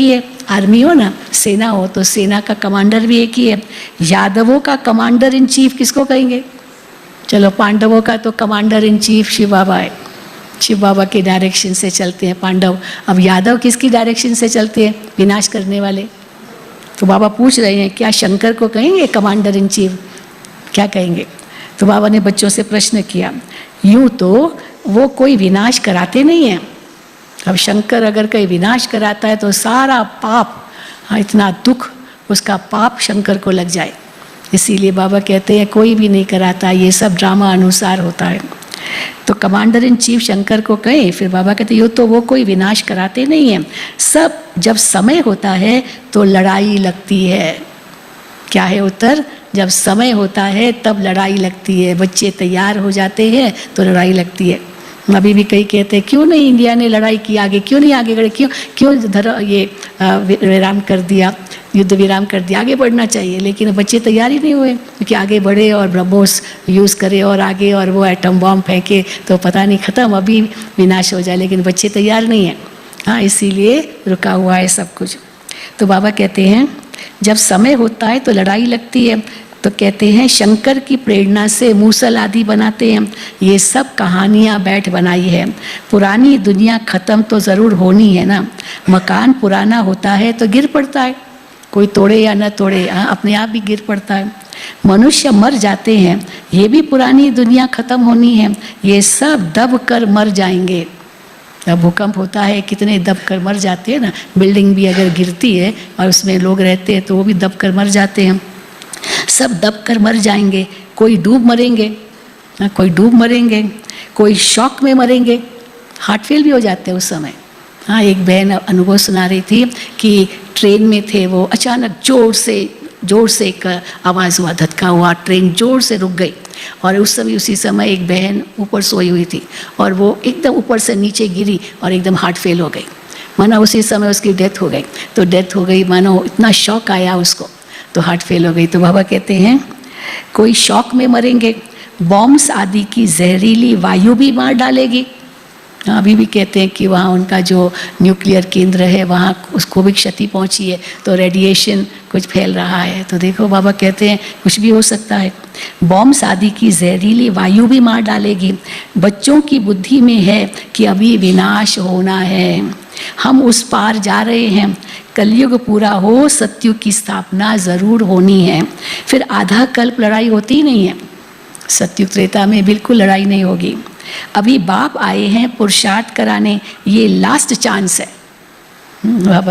ही है, आर्मी हो ना, सेना हो तो सेना का कमांडर भी एक ही है। यादवों का कमांडर इन चीफ किसको कहेंगे? चलो, पांडवों का तो कमांडर इन चीफ शिव बाबा है, शिव बाबा के डायरेक्शन से चलते हैं पांडव। अब यादव किसकी डायरेक्शन से चलते हैं? विनाश करने वाले। तो बाबा पूछ रहे हैं क्या शंकर को कहेंगे कमांडर इन चीफ, क्या कहेंगे? तो बाबा ने बच्चों से प्रश्न किया। यूँ तो वो कोई विनाश कराते नहीं हैं। अब शंकर अगर कोई विनाश कराता है तो सारा पाप, हाँ, इतना दुख, उसका पाप शंकर को लग जाए। इसीलिए बाबा कहते हैं कोई भी नहीं कराता, ये सब ड्रामा अनुसार होता है। तो कमांडर इन चीफ शंकर को कहें। फिर बाबा कहते यूँ तो वो कोई विनाश कराते नहीं हैं, सब जब समय होता है तो लड़ाई लगती है। क्या है उत्तर? जब समय होता है तब लड़ाई लगती है। बच्चे तैयार हो जाते हैं तो लड़ाई लगती है। अभी भी कई कहते हैं क्यों नहीं इंडिया ने लड़ाई की, आगे क्यों नहीं आगे बढ़े, क्यों विराम कर दिया, युद्ध विराम कर दिया, आगे बढ़ना चाहिए। लेकिन बच्चे तैयार ही नहीं हुए क्योंकि आगे बढ़े और ब्रह्मोस यूज़ करे और आगे और वो एटम बॉम्ब फेंके तो पता नहीं ख़त्म, अभी विनाश हो जाए, लेकिन बच्चे तैयार नहीं हैं। हाँ, इसीलिए रुका हुआ है सब कुछ। तो बाबा कहते हैं जब समय होता है तो लड़ाई लगती है। तो कहते हैं शंकर की प्रेरणा से मूसल आदि बनाते हैं। ये सब कहानियाँ बैठ बनाई है। पुरानी दुनिया ख़त्म तो ज़रूर होनी है ना। मकान पुराना होता है तो गिर पड़ता है, कोई तोड़े या न तोड़े, हाँ, अपने आप भी गिर पड़ता है। मनुष्य मर जाते हैं, ये भी पुरानी दुनिया ख़त्म होनी है। ये सब दब कर मर जाएंगे। जब भूकंप होता है कितने दब कर मर जाते हैं ना। बिल्डिंग भी अगर गिरती है और उसमें लोग रहते हैं तो वो भी दब कर मर जाते हैं। सब दब कर मर जाएंगे। कोई डूब मरेंगे, कोई डूब मरेंगे, कोई शॉक में मरेंगे, हार्ट फेल भी हो जाते हैं उस समय। हाँ, एक बहन अनुभव सुना रही थी कि ट्रेन में थे वो, अचानक जोर से एक आवाज़ हुआ, धक्का हुआ, ट्रेन जोर से रुक गई और उसी समय एक बहन ऊपर सोई हुई थी और वो एकदम ऊपर से नीचे गिरी और एकदम हार्ट फेल हो गई। मानो उसी समय उसकी डेथ हो गई। तो डेथ हो गई, मानो इतना शॉक आया उसको, तो हार्ट फेल हो गई। तो बाबा कहते हैं कोई शॉक में मरेंगे, बॉम्ब्स आदि की जहरीली वायु भी मार डालेगी। अभी भी कहते हैं कि वहाँ उनका जो न्यूक्लियर केंद्र है वहाँ उसको भी क्षति पहुँची है, तो रेडिएशन कुछ फैल रहा है। तो देखो बाबा कहते हैं कुछ भी हो सकता है। बॉम्ब्स आदि की जहरीली वायु भी मार डालेगी। बच्चों की बुद्धि में है कि अभी विनाश होना है, हम उस पार जा रहे हैं, कलयुग पूरा हो, सत्युग की स्थापना ज़रूर होनी है। फिर आधा कल्प लड़ाई होती ही नहीं है। सत्युग त्रेता में बिल्कुल लड़ाई नहीं होगी। अभी बाप आए हैं पुरुषार्थ कराने, ये लास्ट चांस है। बाबा